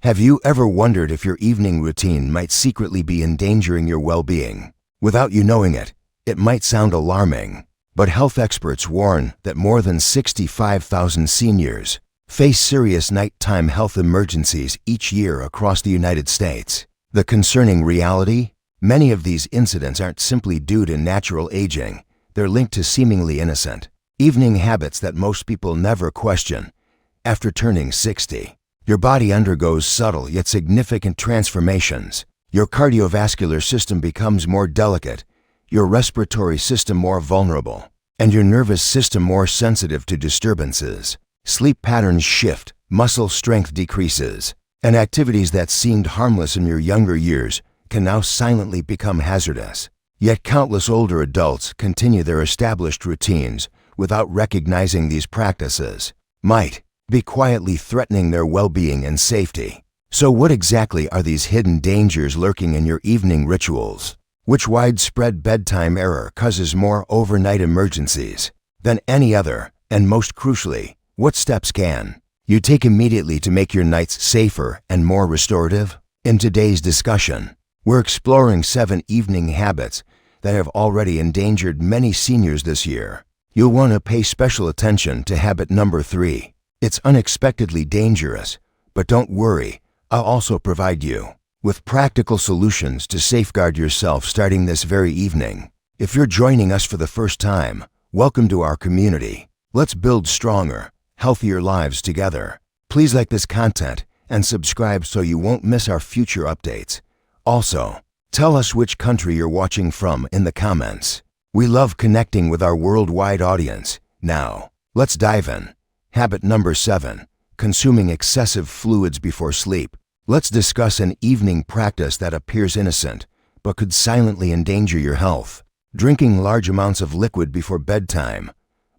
Have you ever wondered if your evening routine might secretly be endangering your well-being? Without you knowing it, it might sound alarming, but health experts warn that more than 65,000 seniors face serious nighttime health emergencies each year across the United States. The concerning reality? Many of these incidents aren't simply due to natural aging. They're linked to seemingly innocent evening habits that most people never question. After turning 60, your body undergoes subtle yet significant transformations. Your cardiovascular system becomes more delicate, your respiratory system more vulnerable, and your nervous system more sensitive to disturbances. Sleep patterns shift, muscle strength decreases, and activities that seemed harmless in your younger years can now silently become hazardous. Yet countless older adults continue their established routines without recognizing these practices might be quietly threatening their well-being and safety. So what exactly are these hidden dangers lurking in your evening rituals? Which widespread bedtime error causes more overnight emergencies than any other? And most crucially, what steps can you take immediately to make your nights safer and more restorative? In today's discussion, we're exploring 7 evening habits that have already endangered many seniors this year. You'll want to pay special attention to habit number 3. It's unexpectedly dangerous, but don't worry, I'll also provide you with practical solutions to safeguard yourself starting this very evening. If you're joining us for the first time, welcome to our community. Let's build stronger, healthier lives together. Please like this content and subscribe so you won't miss our future updates. Also, tell us which country you're watching from in the comments. We love connecting with our worldwide audience. Now, let's dive in. Habit number 7, consuming excessive fluids before sleep. Let's discuss an evening practice that appears innocent, but could silently endanger your health. Drinking large amounts of liquid before bedtime,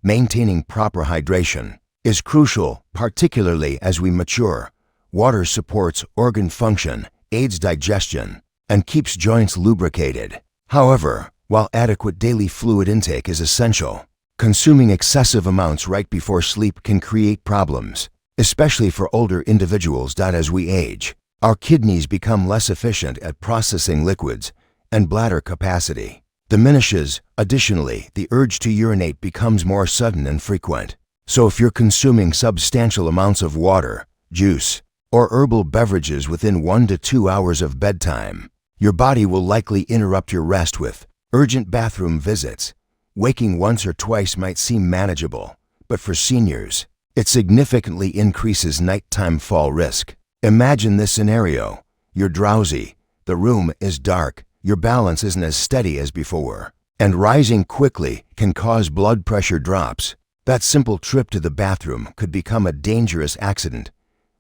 maintaining proper hydration, is crucial, particularly as we mature. Water supports organ function, aids digestion, and keeps joints lubricated. However, while adequate daily fluid intake is essential, consuming excessive amounts right before sleep can create problems, especially for older individuals. As we age, our kidneys become less efficient at processing liquids, and bladder capacity diminishes. Additionally, the urge to urinate becomes more sudden and frequent. So if you're consuming substantial amounts of water, juice, or herbal beverages within 1 to 2 hours of bedtime, your body will likely interrupt your rest with urgent bathroom visits. Waking once or twice might seem manageable, but for seniors, it significantly increases nighttime fall risk. Imagine this scenario. You're drowsy, the room is dark, your balance isn't as steady as before, and rising quickly can cause blood pressure drops. That simple trip to the bathroom could become a dangerous accident.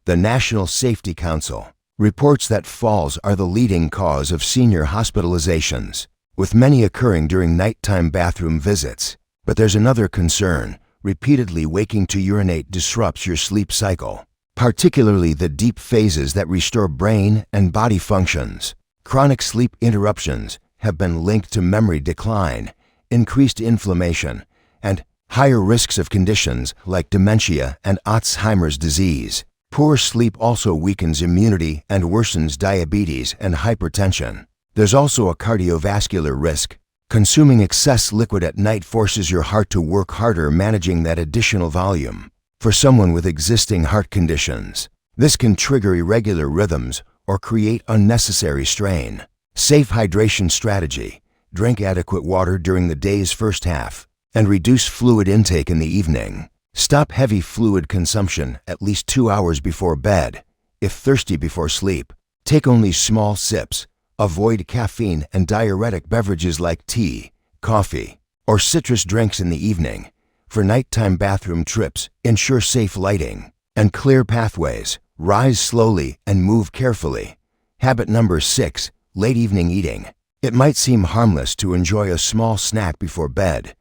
The National Safety Council reports that falls are the leading cause of senior hospitalizations, with many occurring during nighttime bathroom visits. But there's another concern. Repeatedly waking to urinate disrupts your sleep cycle, particularly the deep phases that restore brain and body functions. Chronic sleep interruptions have been linked to memory decline, increased inflammation, and higher risks of conditions like dementia and Alzheimer's disease. Poor sleep also weakens immunity and worsens diabetes and hypertension. There's also a cardiovascular risk. Consuming excess liquid at night forces your heart to work harder managing that additional volume. For someone with existing heart conditions, this can trigger irregular rhythms or create unnecessary strain. Safe hydration strategy: drink adequate water during the day's first half and reduce fluid intake in the evening. Stop heavy fluid consumption at least 2 hours before bed. If thirsty before sleep, take only small sips. Avoid caffeine and diuretic beverages like tea, coffee, or citrus drinks in the evening. For nighttime bathroom trips, ensure safe lighting and clear pathways. Rise slowly and move carefully. Habit number 6, late evening eating. It might seem harmless to enjoy a small snack before bed,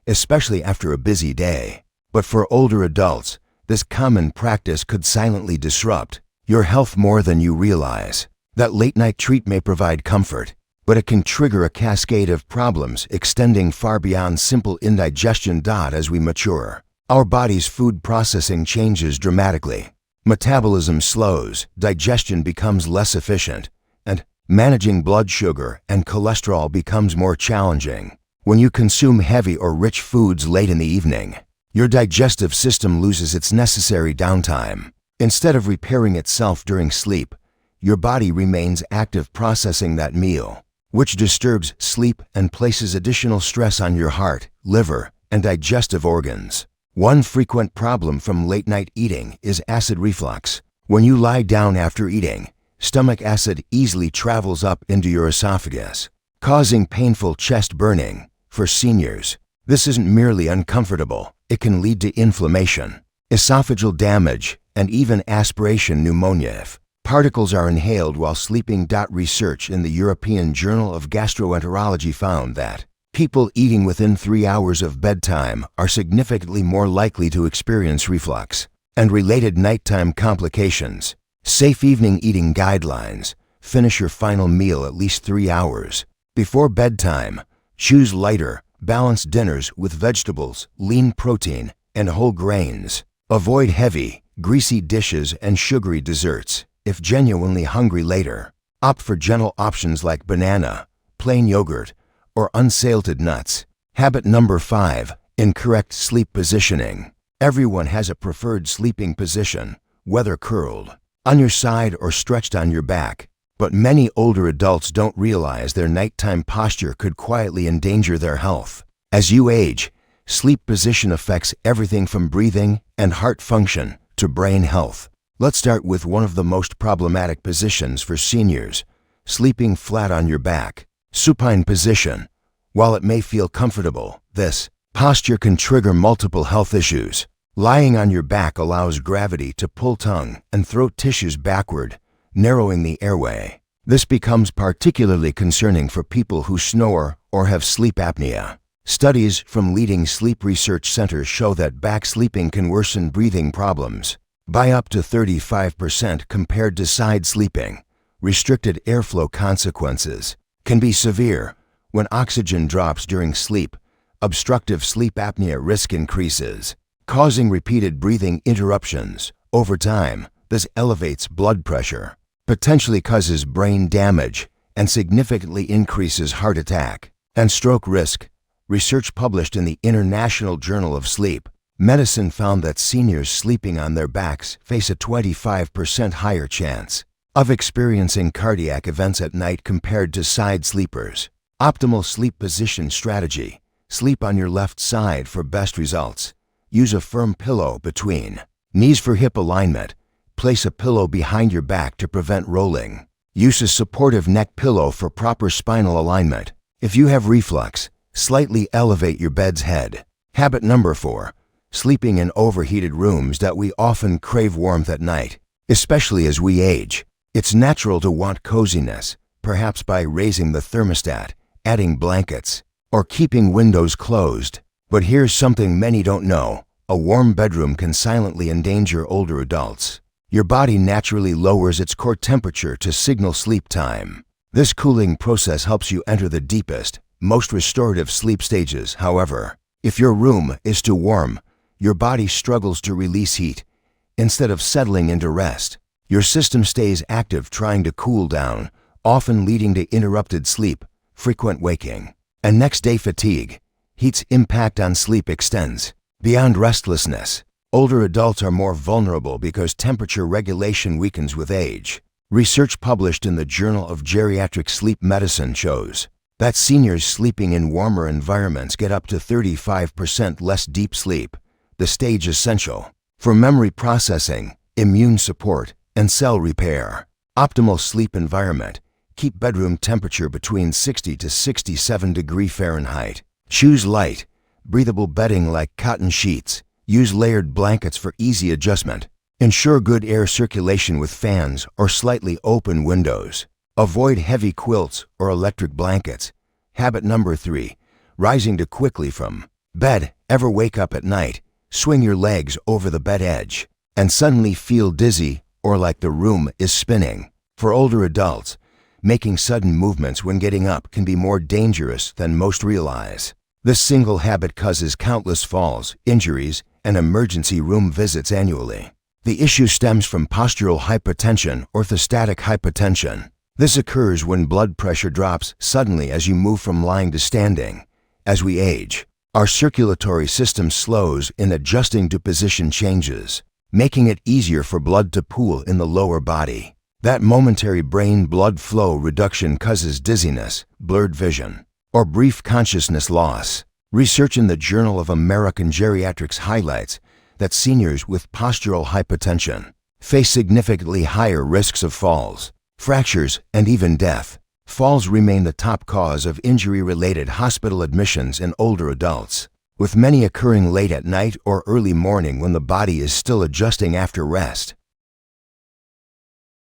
especially after a busy day. But for older adults, this common practice could silently disrupt your health more than you realize. That late-night treat may provide comfort, but it can trigger a cascade of problems extending far beyond simple indigestion. As we mature, our body's food processing changes dramatically. Metabolism slows, digestion becomes less efficient, and managing blood sugar and cholesterol becomes more challenging. When you consume heavy or rich foods late in the evening, your digestive system loses its necessary downtime. Instead of repairing itself during sleep, your body remains active processing that meal, which disturbs sleep and places additional stress on your heart, liver, and digestive organs. One frequent problem from late-night eating is acid reflux. When you lie down after eating, stomach acid easily travels up into your esophagus, causing painful chest burning. For seniors, this isn't merely uncomfortable, it can lead to inflammation, esophageal damage, and even aspiration pneumonia if particles are inhaled while sleeping. Research in the European Journal of Gastroenterology found that people eating within 3 hours of bedtime are significantly more likely to experience reflux and related nighttime complications. Safe evening eating guidelines: finish your final meal at least 3 hours before bedtime. Choose lighter, balanced dinners with vegetables, lean protein, and whole grains. Avoid heavy, greasy dishes and sugary desserts. If genuinely hungry later, opt for gentle options like banana, plain yogurt, or unsalted nuts. Habit number 5, incorrect sleep positioning. Everyone has a preferred sleeping position, whether curled on your side or stretched on your back. But many older adults don't realize their nighttime posture could quietly endanger their health. As you age, sleep position affects everything from breathing and heart function to brain health. Let's start with one of the most problematic positions for seniors: sleeping flat on your back. Supine position. While it may feel comfortable, this posture can trigger multiple health issues. Lying on your back allows gravity to pull tongue and throat tissues backward, narrowing the airway. This becomes particularly concerning for people who snore or have sleep apnea. Studies from leading sleep research centers show that back sleeping can worsen breathing problems by up to 35% compared to side sleeping. Restricted airflow consequences can be severe. When oxygen drops during sleep, obstructive sleep apnea risk increases, causing repeated breathing interruptions. Over time, this elevates blood pressure, potentially causes brain damage, and significantly increases heart attack and stroke risk. Research published in the International Journal of Sleep Medicine found that seniors sleeping on their backs face a 25% higher chance of experiencing cardiac events at night compared to side sleepers. Optimal sleep position strategy: sleep on your left side for best results. Use a firm pillow between knees for hip alignment. Place a pillow behind your back to prevent rolling. Use a supportive neck pillow for proper spinal alignment. If you have reflux, slightly elevate your bed's head. Habit number 4, sleeping in overheated rooms. We often crave warmth at night, especially as we age. It's natural to want coziness, perhaps by raising the thermostat, adding blankets, or keeping windows closed. But here's something many don't know: a warm bedroom can silently endanger older adults. Your body naturally lowers its core temperature to signal sleep time. This cooling process helps you enter the deepest, most restorative sleep stages. However, if your room is too warm, your body struggles to release heat. Instead of settling into rest, your system stays active trying to cool down, often leading to interrupted sleep, frequent waking, and next-day fatigue. Heat's impact on sleep extends beyond restlessness. Older adults are more vulnerable because temperature regulation weakens with age. Research published in the Journal of Geriatric Sleep Medicine shows that seniors sleeping in warmer environments get up to 35% less deep sleep, the stage essential for memory processing, immune support, and cell repair. Optimal sleep environment: keep bedroom temperature between 60 to 67 degrees Fahrenheit. Choose light, breathable bedding like cotton sheets. Use layered blankets for easy adjustment. Ensure good air circulation with fans or slightly open windows. Avoid heavy quilts or electric blankets. Habit number 3, rising too quickly from bed. Ever wake up at night, swing your legs over the bed edge, and suddenly feel dizzy or like the room is spinning? For older adults, making sudden movements when getting up can be more dangerous than most realize. This single habit causes countless falls, injuries, and emergency room visits annually. The issue stems from postural hypotension, orthostatic hypotension. This occurs when blood pressure drops suddenly as you move from lying to standing. As we age, our circulatory system slows in adjusting to position changes, making it easier for blood to pool in the lower body. That momentary brain blood flow reduction causes dizziness, blurred vision, or brief consciousness loss. Research in the Journal of American Geriatrics highlights that seniors with postural hypotension face significantly higher risks of falls, fractures, and even death. Falls remain the top cause of injury-related hospital admissions in older adults, with many occurring late at night or early morning when the body is still adjusting after rest.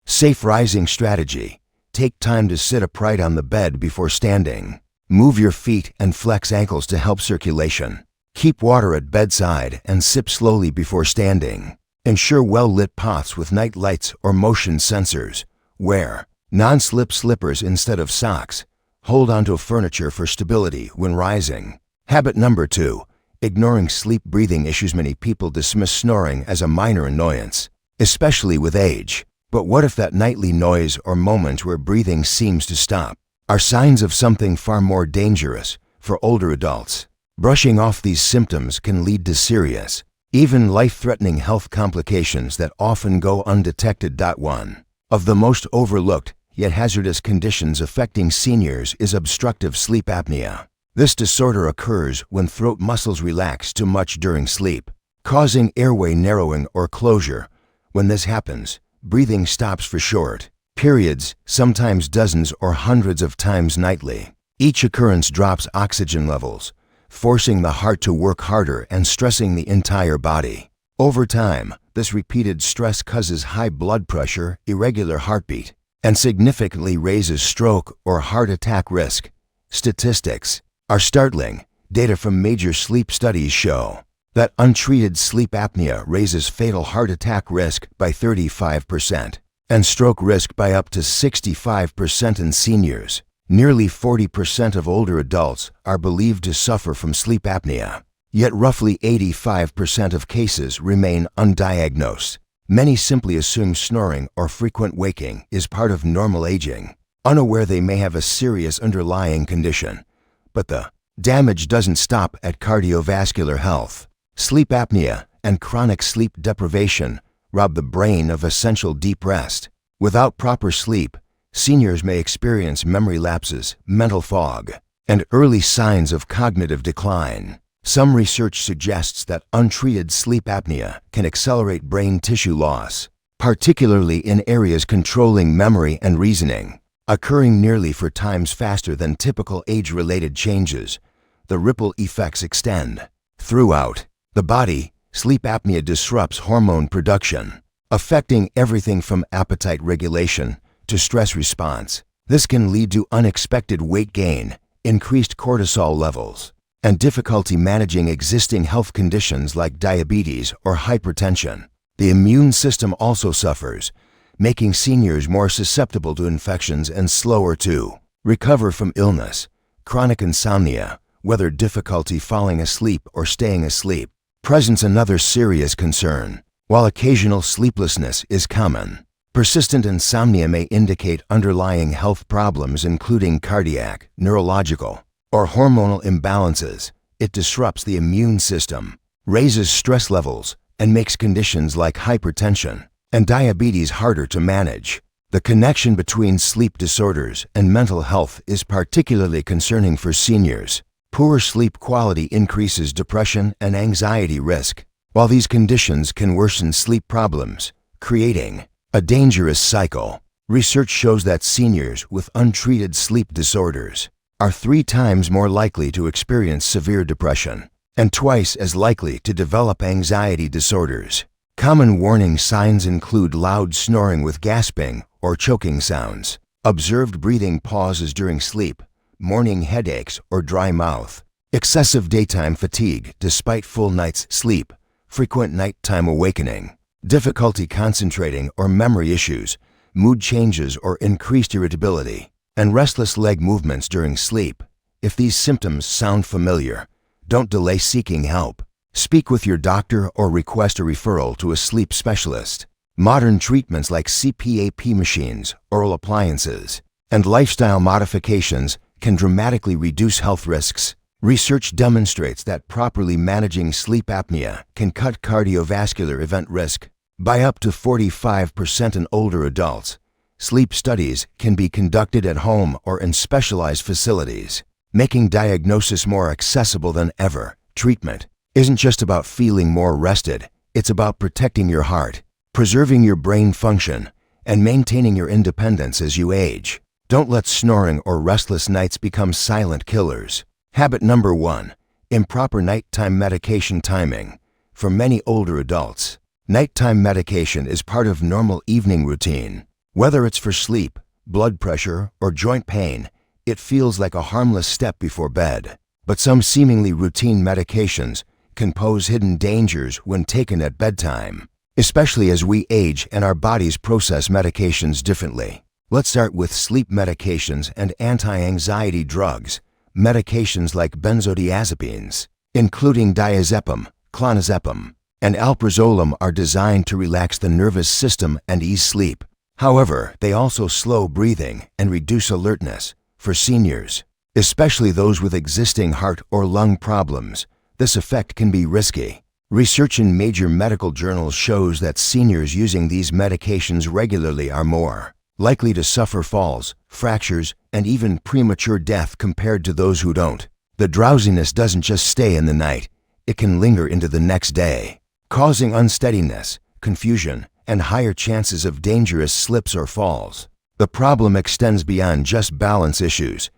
Safe rising strategy. Take time to sit upright on the bed before standing. Move your feet and flex ankles to help circulation. Keep water at bedside and sip slowly before standing. Ensure well-lit paths with night lights or motion sensors. Wear non-slip slippers instead of socks. Hold onto furniture for stability when rising. Habit number 2. Ignoring sleep breathing issues. Many people dismiss snoring as a minor annoyance, especially with age. But what if that nightly noise or moment where breathing seems to stop are signs of something far more dangerous for older adults? Brushing off these symptoms can lead to serious, even life-threatening health complications that often go undetected. One of the most overlooked yet hazardous conditions affecting seniors is obstructive sleep apnea. This disorder occurs when throat muscles relax too much during sleep, causing airway narrowing or closure. When this happens, breathing stops for short periods, sometimes dozens or hundreds of times nightly. Each occurrence drops oxygen levels, forcing the heart to work harder and stressing the entire body. Over time, this repeated stress causes high blood pressure, irregular heartbeat, and significantly raises stroke or heart attack risk. Statistics are startling. Data from major sleep studies show that untreated sleep apnea raises fatal heart attack risk by 35% and stroke risk by up to 65% in seniors. Nearly 40% of older adults are believed to suffer from sleep apnea, yet roughly 85% of cases remain undiagnosed. Many simply assume snoring or frequent waking is part of normal aging, unaware they may have a serious underlying condition. But the damage doesn't stop at cardiovascular health. Sleep apnea and chronic sleep deprivation rob the brain of essential deep rest. Without proper sleep, seniors may experience memory lapses, mental fog, and early signs of cognitive decline. Some research suggests that untreated sleep apnea can accelerate brain tissue loss, particularly in areas controlling memory and reasoning, occurring nearly 4 times faster than typical age-related changes. The ripple effects extend throughout the body. Sleep apnea disrupts hormone production, affecting everything from appetite regulation to stress response. This can lead to unexpected weight gain, increased cortisol levels, and difficulty managing existing health conditions like diabetes or hypertension. The immune system also suffers, making seniors more susceptible to infections and slower to recover from illness. Chronic insomnia, whether difficulty falling asleep or staying asleep, presents another serious concern. While occasional sleeplessness is common, persistent insomnia may indicate underlying health problems including cardiac, neurological, or hormonal imbalances. It disrupts the immune system, raises stress levels, and makes conditions like hypertension and diabetes harder to manage. The connection between sleep disorders and mental health is particularly concerning for seniors. Poor sleep quality increases depression and anxiety risk, while these conditions can worsen sleep problems, creating a dangerous cycle. Research shows that seniors with untreated sleep disorders are 3 times more likely to experience severe depression and twice as likely to develop anxiety disorders. Common warning signs include loud snoring with gasping or choking sounds, observed breathing pauses during sleep, morning headaches or dry mouth, excessive daytime fatigue despite full night's sleep, frequent nighttime awakening, difficulty concentrating or memory issues, mood changes or increased irritability, and restless leg movements during sleep. If these symptoms sound familiar, don't delay seeking help. Speak with your doctor or request a referral to a sleep specialist. Modern treatments like CPAP machines, oral appliances, and lifestyle modifications can dramatically reduce health risks. Research demonstrates that properly managing sleep apnea can cut cardiovascular event risk by up to 45% in older adults. Sleep studies can be conducted at home or in specialized facilities, making diagnosis more accessible than ever. Treatment isn't just about feeling more rested, it's about protecting your heart, preserving your brain function, and maintaining your independence as you age. Don't let snoring or restless nights become silent killers. Habit number 1. Improper nighttime medication timing. For many older adults, nighttime medication is part of normal evening routine. Whether it's for sleep, blood pressure, or joint pain, it feels like a harmless step before bed. But some seemingly routine medications can pose hidden dangers when taken at bedtime, especially as we age and our bodies process medications differently. Let's start with sleep medications and anti-anxiety drugs. Medications like benzodiazepines, including diazepam, clonazepam, and alprazolam, are designed to relax the nervous system and ease sleep. However, they also slow breathing and reduce alertness. For seniors, especially those with existing heart or lung problems, this effect can be risky. Research in major medical journals shows that seniors using these medications regularly are more likely to suffer falls, fractures, and even premature death compared to those who don't. The drowsiness doesn't just stay in the night, it can linger into the next day, causing unsteadiness, confusion, and higher chances of dangerous slips or falls. The problem extends beyond just balance issues.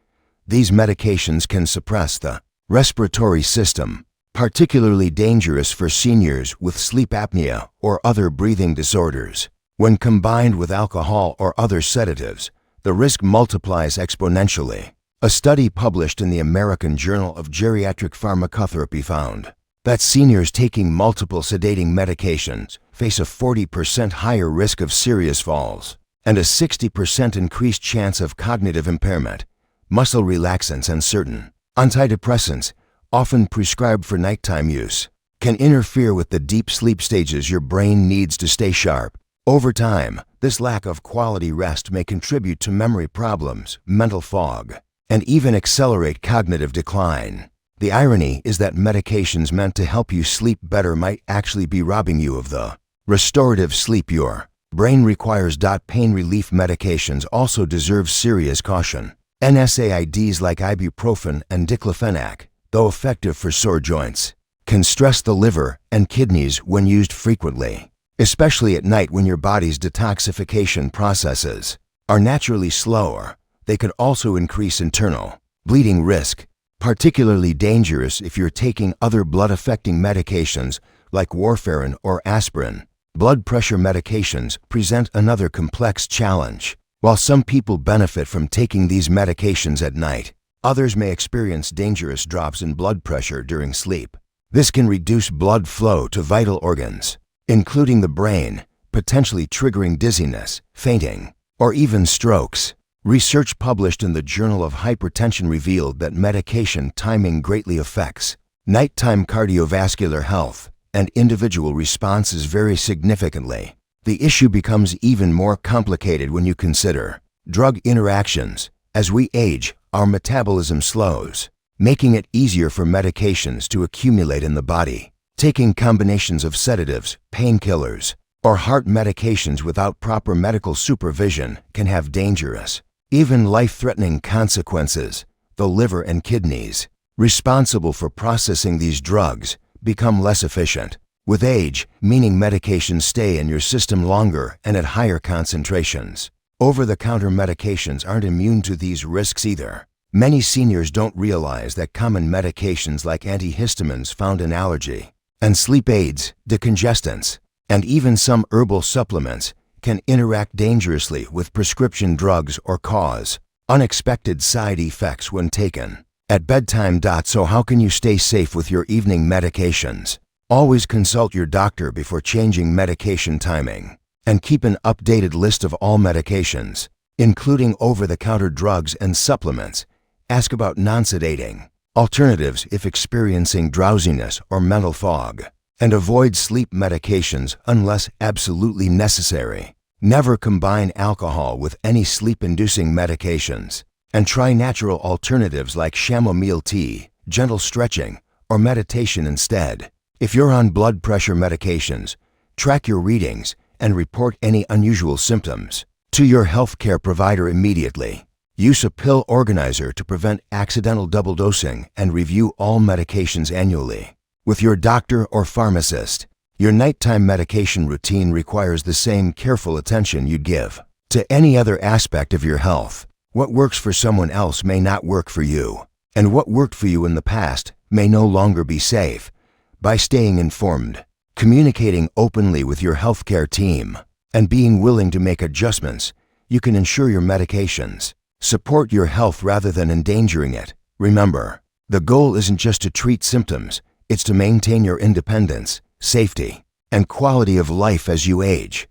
These medications can suppress the respiratory system, particularly dangerous for seniors with sleep apnea or other breathing disorders. When combined with alcohol or other sedatives, the risk multiplies exponentially. A study published in the American Journal of Geriatric Pharmacotherapy found that seniors taking multiple sedating medications face a 40% higher risk of serious falls and a 60% increased chance of cognitive impairment. Muscle relaxants and certain antidepressants, often prescribed for nighttime use, can interfere with the deep sleep stages your brain needs to stay sharp. Over time, this lack of quality rest may contribute to memory problems, mental fog, and even accelerate cognitive decline. The irony is that medications meant to help you sleep better might actually be robbing you of the restorative sleep your brain requires. Pain relief medications also deserve serious caution. NSAIDs like ibuprofen and diclofenac, though effective for sore joints, can stress the liver and kidneys when used frequently, especially at night when your body's detoxification processes are naturally slower. They could also increase internal bleeding risk, particularly dangerous if you're taking other blood-affecting medications like warfarin or aspirin. Blood pressure medications present another complex challenge. While some people benefit from taking these medications at night, others may experience dangerous drops in blood pressure during sleep. This can reduce blood flow to vital organs, including the brain, potentially triggering dizziness, fainting, or even strokes. Research published in the Journal of Hypertension revealed that medication timing greatly affects nighttime cardiovascular health, and individual responses vary significantly. The issue becomes even more complicated when you consider drug interactions. As we age, our metabolism slows, making it easier for medications to accumulate in the body. Taking combinations of sedatives, painkillers, or heart medications without proper medical supervision can have dangerous, even life-threatening consequences. The liver and kidneys, responsible for processing these drugs, become less efficient. With age, meaning medications stay in your system longer and at higher concentrations. Over-the-counter medications aren't immune to these risks either. Many seniors don't realize that common medications like antihistamines found in allergy, and sleep aids, decongestants, and even some herbal supplements can interact dangerously with prescription drugs or cause unexpected side effects when taken at bedtime. So how can you stay safe with your evening medications? Always consult your doctor before changing medication timing, and keep an updated list of all medications, including over-the-counter drugs and supplements. Ask about non-sedating alternatives if experiencing drowsiness or mental fog, and avoid sleep medications unless absolutely necessary. Never combine alcohol with any sleep-inducing medications, and try natural alternatives like chamomile tea, gentle stretching, or meditation instead. If you're on blood pressure medications, track your readings and report any unusual symptoms to your healthcare provider immediately. Use a pill organizer to prevent accidental double dosing and review all medications annually with your doctor or pharmacist. Your nighttime medication routine requires the same careful attention you'd give to any other aspect of your health. What works for someone else may not work for you, and what worked for you in the past may no longer be safe. By staying informed, communicating openly with your healthcare team, and being willing to make adjustments, you can ensure your medications support your health rather than endangering it. Remember, the goal isn't just to treat symptoms, it's to maintain your independence, safety, and quality of life as you age.